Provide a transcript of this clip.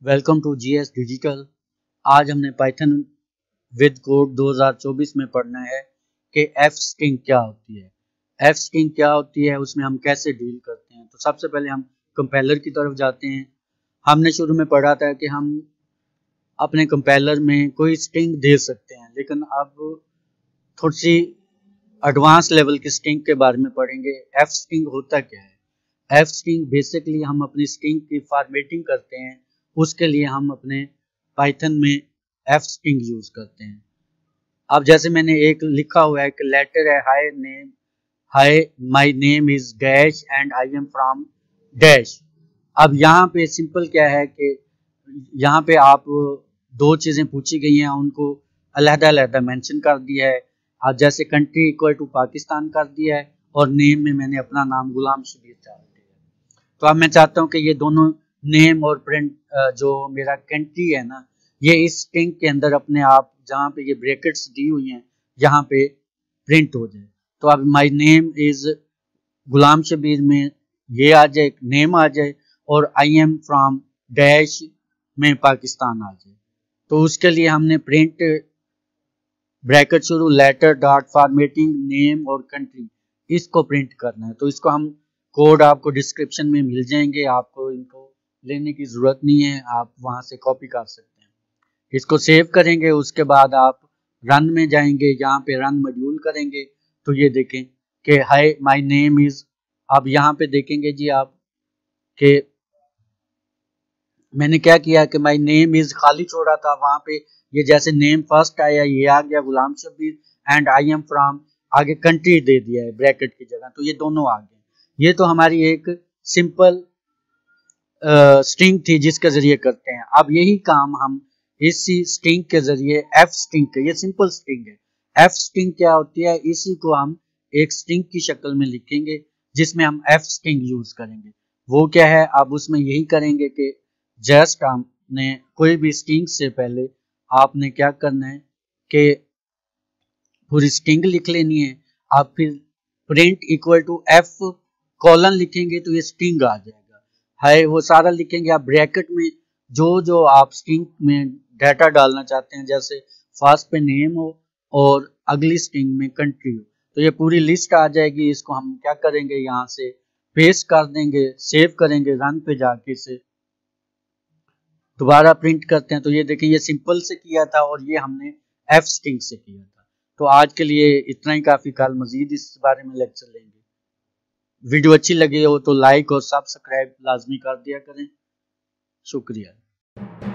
Welcome to GS digital. आज हमने Python with code 2024 में पढ़ना है कि एफ स्ट्रिंग क्या होती है। एफ स्ट्रिंग क्या होती है, उसमें हम कैसे डील करते हैं। तो सबसे पहले हम कंपाइलर की तरफ जाते हैं। हमने शुरू में पढ़ा था कि हम अपने कंपाइलर में कोई स्ट्रिंग दे सकते हैं, लेकिन अब थोड़ी सी एडवांस लेवल की स्ट्रिंग के बारे में पढ़ेंगे। एफ स्ट्रिंग होता क्या है? एफ स्ट्रिंग बेसिकली हम अपनी स्ट्रिंग की फॉर्मेटिंग करते हैं, उसके लिए हम अपने पाइथन में एफ स्ट्रिंग यूज करते हैं। अब जैसे मैंने एक लिखा हुआ है कि लेटर है hi my name is dash and I am from dash. अब यहाँ पे सिंपल क्या है कि यहाँ पे आप दो चीजें पूछी गई हैं, उनको अलग-अलग मेंशन कर दिया है। अब जैसे कंट्री इक्वल टू पाकिस्तान कर दिया है और नेम में मैंने अपना नाम गुलाम शबीर डाल दिया। तो अब मैं चाहता हूँ कि ये दोनों नेम और प्रिंट जो मेरा कंट्री है ना, ये इस स्ट्रिंग के अंदर अपने आप जहाँ पे ये ब्रैकेट्स दी हुई हैं यहाँ पे प्रिंट हो जाए। तो अब माय नेम इज गुलाम शबीर में ये आ जाए, नेम आ जाए, और आई एम फ्रॉम डैश में पाकिस्तान आ जाए। तो उसके लिए हमने प्रिंट ब्रैकेट शुरू लेटर डॉट फॉर्मेटिंग नेम और कंट्री, इसको प्रिंट करना है। तो इसको हम कोड आपको डिस्क्रिप्शन में मिल जाएंगे, आपको इनको लेने की जरूरत नहीं है, आप वहां से कॉपी कर सकते हैं। इसको सेव करेंगे, उसके बाद आप रन में जाएंगे, यहाँ पे रन मॉड्यूल करेंगे। तो ये देखें कि हाय माय नेम इज, अब यहाँ पे देखेंगे जी आप कि मैंने क्या किया कि माय नेम इज खाली छोड़ा था, वहां पे ये जैसे नेम फर्स्ट आया ये आ गया Ghulam Shabir, and I am from आगे कंट्री दे दिया है ब्रैकेट की जगह, तो ये दोनों आ गए। ये तो हमारी एक सिंपल स्ट्रिंग थी जिसके जरिए करते हैं। अब यही काम हम इसी स्ट्रिंग के जरिए एफ स्ट्रिंग के, ये सिंपल स्ट्रिंग है। एफ स्ट्रिंग क्या होती है, इसी को हम एक स्ट्रिंग की शक्ल में लिखेंगे जिसमें हम एफ स्ट्रिंग यूज करेंगे। वो क्या है, अब उसमें यही करेंगे कि जस्ट आपने कोई भी स्ट्रिंग से पहले आपने क्या करना है कि पूरी स्ट्रिंग लिख लेनी है। आप फिर print equal to F colon लिखेंगे तो ये स्ट्रिंग आ जाएगा। है वो सारा लिखेंगे। आप ब्रैकेट में जो जो आप स्ट्रिंग में डाटा डालना चाहते हैं, जैसे फर्स्ट पे नेम हो और अगली स्ट्रिंग में कंट्री हो, तो ये पूरी लिस्ट आ जाएगी। इसको हम क्या करेंगे, यहाँ से पेस्ट कर देंगे, सेव करेंगे, रन पे जाके से दोबारा प्रिंट करते हैं। तो ये देखें, ये सिंपल से किया था और ये हमने एफ स्ट्रिंग से किया था। तो आज के लिए इतना ही काफी, कल मजीद इस बारे में लेक्चर लेंगे। वीडियो अच्छी लगी हो तो लाइक और सब्सक्राइब लाजमी कर दिया करें। शुक्रिया।